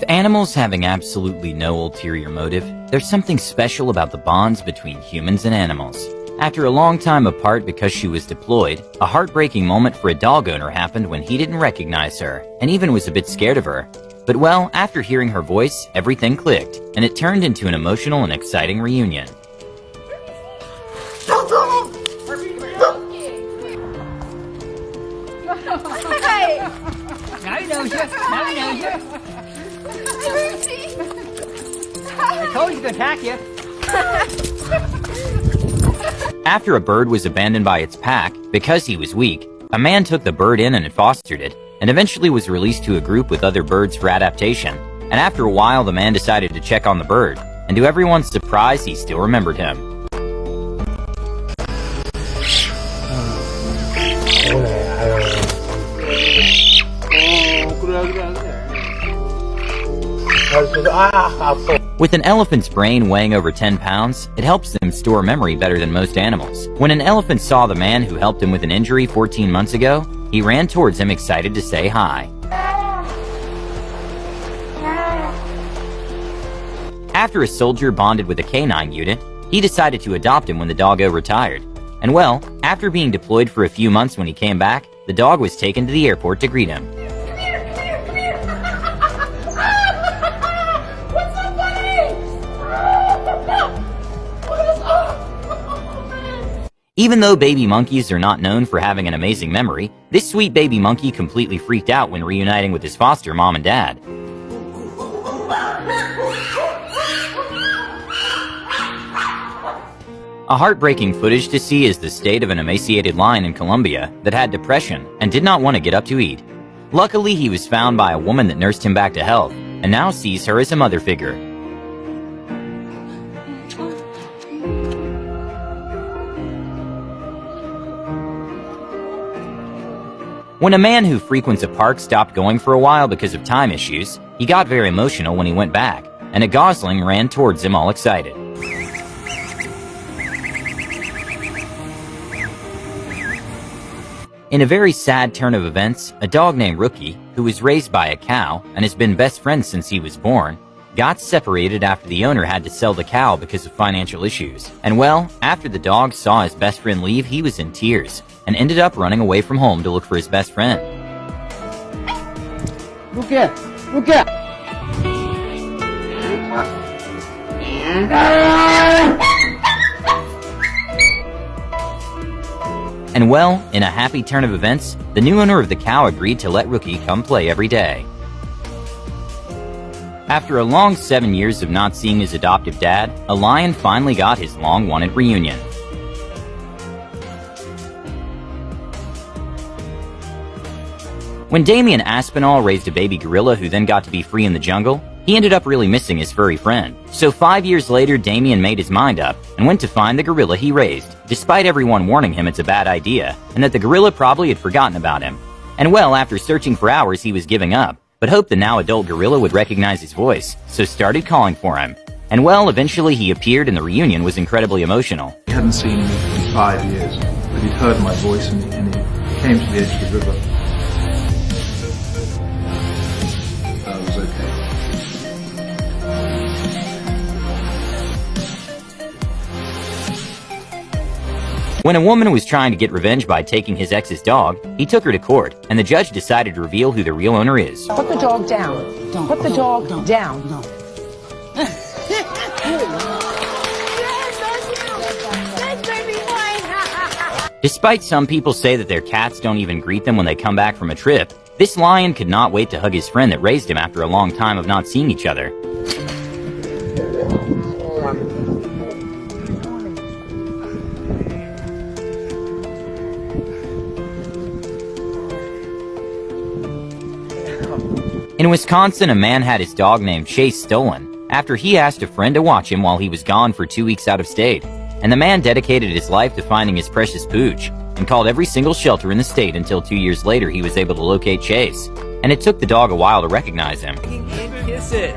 animals having absolutely no ulterior motive, there's something special about the bonds between humans and animals. After a long time apart because she was deployed, a heartbreaking moment for a dog owner happened when he didn't recognize her, and even was a bit scared of her. But well, after hearing her voice, everything clicked, and it turned into an emotional and exciting reunion. Now he knows you. Now he knows you. I told you to attack you. After a bird was abandoned by its pack because he was weak, a man took the bird in and fostered it, and eventually was released to a group with other birds for adaptation. And after a while, the man decided to check on the bird, and to everyone's surprise, he still remembered him. With an elephant's brain weighing over 10 pounds, it helps them store memory better than most animals. When an elephant saw the man who helped him with an injury 14 months ago, he ran towards him excited to say hi. After a soldier bonded with a canine unit, he decided to adopt him when the doggo retired. And well, after being deployed for a few months when he came back, the dog was taken to the airport to greet him. Even though baby monkeys are not known for having an amazing memory, this sweet baby monkey completely freaked out when reuniting with his foster mom and dad. A heartbreaking footage to see is the state of an emaciated lion in Colombia that had depression and did not want to get up to eat. Luckily, he was found by a woman that nursed him back to health, and now sees her as a mother figure. When a man who frequents a park stopped going for a while because of time issues, he got very emotional when he went back, and a gosling ran towards him all excited. In a very sad turn of events, a dog named Rookie, who was raised by a cow and has been best friends since he was born, got separated after the owner had to sell the cow because of financial issues. And well, after the dog saw his best friend leave, he was in tears and ended up running away from home to look for his best friend. Rookie! Rookie! And well, in a happy turn of events, the new owner of the cow agreed to let Rookie come play every day. After a long 7 years of not seeing his adoptive dad, a lion finally got his long-wanted reunion. When Damien Aspinall raised a baby gorilla who then got to be free in the jungle, he ended up really missing his furry friend. So 5 years later, Damien made his mind up and went to find the gorilla he raised, despite everyone warning him it's a bad idea and that the gorilla probably had forgotten about him. And well, after searching for hours, he was giving up, but hoped the now adult gorilla would recognize his voice, so started calling for him. And well, eventually he appeared and the reunion was incredibly emotional. He hadn't seen me in 5 years, but he'd heard my voice and he came to the edge of the river. I was okay. When a woman was trying to get revenge by taking his ex's dog, he took her to court, and the judge decided to reveal who the real owner is. Put the dog down. Put the dog down. Despite some people say that their cats don't even greet them when they come back from a trip, this lion could not wait to hug his friend that raised him after a long time of not seeing each other. In Wisconsin, a man had his dog named Chase stolen after he asked a friend to watch him while he was gone for 2 weeks out of state. And the man dedicated his life to finding his precious pooch and called every single shelter in the state until 2 years later he was able to locate Chase. And it took the dog a while to recognize him. Kiss it.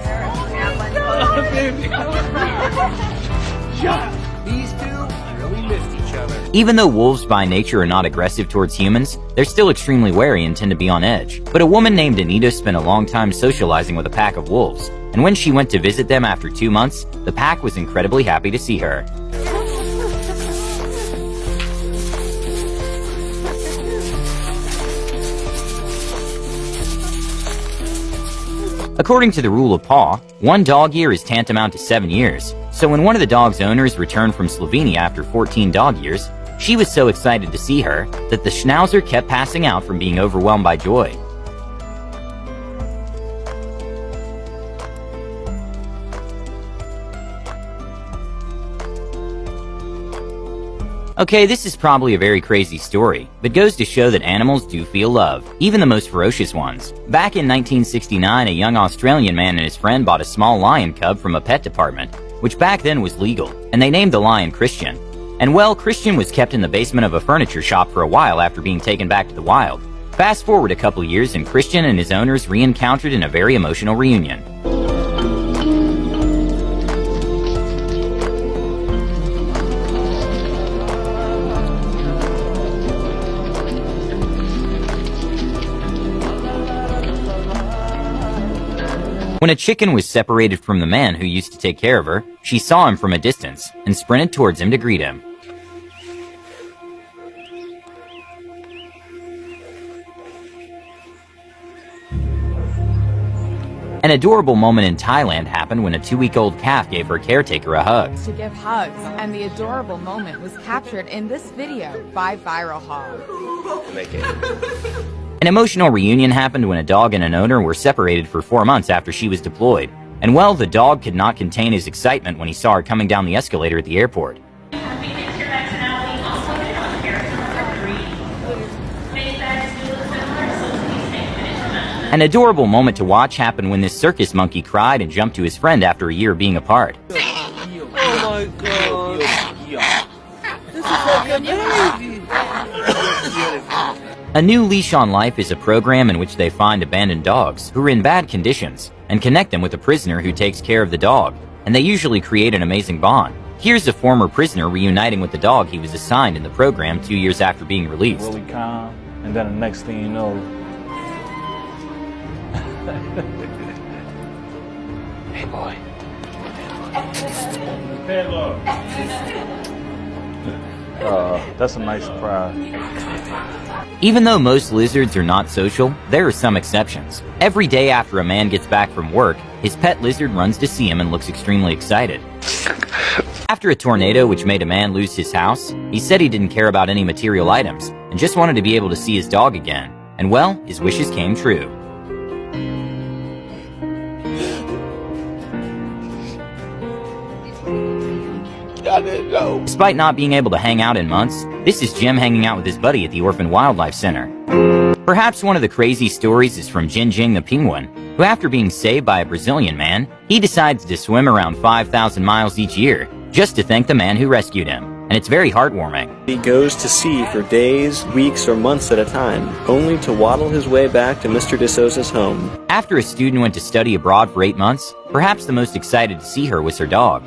These two really missed each other. Even though wolves by nature are not aggressive towards humans, they're still extremely wary and tend to be on edge. But a woman named Anita spent a long time socializing with a pack of wolves, and when she went to visit them after 2 months, the pack was incredibly happy to see her. According to the rule of paw, 1 dog year is tantamount to 7 years, so when one of the dog's owners returned from Slovenia after 14 dog years, she was so excited to see her that the Schnauzer kept passing out from being overwhelmed by joy. Okay, this is probably a very crazy story, but goes to show that animals do feel love, even the most ferocious ones. Back in 1969, a young Australian man and his friend bought a small lion cub from a pet department, which back then was legal, and they named the lion Christian. And well, Christian was kept in the basement of a furniture shop for a while after being taken back to the wild. Fast forward a couple years and Christian and his owners re-encountered in a very emotional reunion. When a chicken was separated from the man who used to take care of her, she saw him from a distance and sprinted towards him to greet him. An adorable moment in Thailand happened when a 2-week-old calf gave her caretaker a hug. To give hugs, and the adorable moment was captured in this video by Viral Hog. An emotional reunion happened when a dog and an owner were separated for 4 months after she was deployed. And well, the dog could not contain his excitement when he saw her coming down the escalator at the airport. An adorable moment to watch happened when this circus monkey cried and jumped to his friend after a year of being apart. Oh my god. This is like a baby. A New Leash on Life is a program in which they find abandoned dogs who are in bad conditions and connect them with a prisoner who takes care of the dog, and they usually create an amazing bond. Here's a former prisoner reuniting with the dog he was assigned in the program 2 years after being released. Really calm, and then the next thing you know, hey boy. Hello. That's a nice surprise. Even though most lizards are not social, there are some exceptions. Every day after a man gets back from work, his pet lizard runs to see him and looks extremely excited. After a tornado which made a man lose his house, he said he didn't care about any material items and just wanted to be able to see his dog again. And well, his wishes came true. Despite not being able to hang out in months, this is Jim hanging out with his buddy at the Orphan Wildlife Center. Perhaps one of the crazy stories is from Jin Jing the penguin, who after being saved by a Brazilian man, he decides to swim around 5,000 miles each year, just to thank the man who rescued him. And it's very heartwarming. He goes to sea for days, weeks, or months at a time, only to waddle his way back to Mr. De Souza's home. After a student went to study abroad for 8 months, perhaps the most excited to see her was her dog.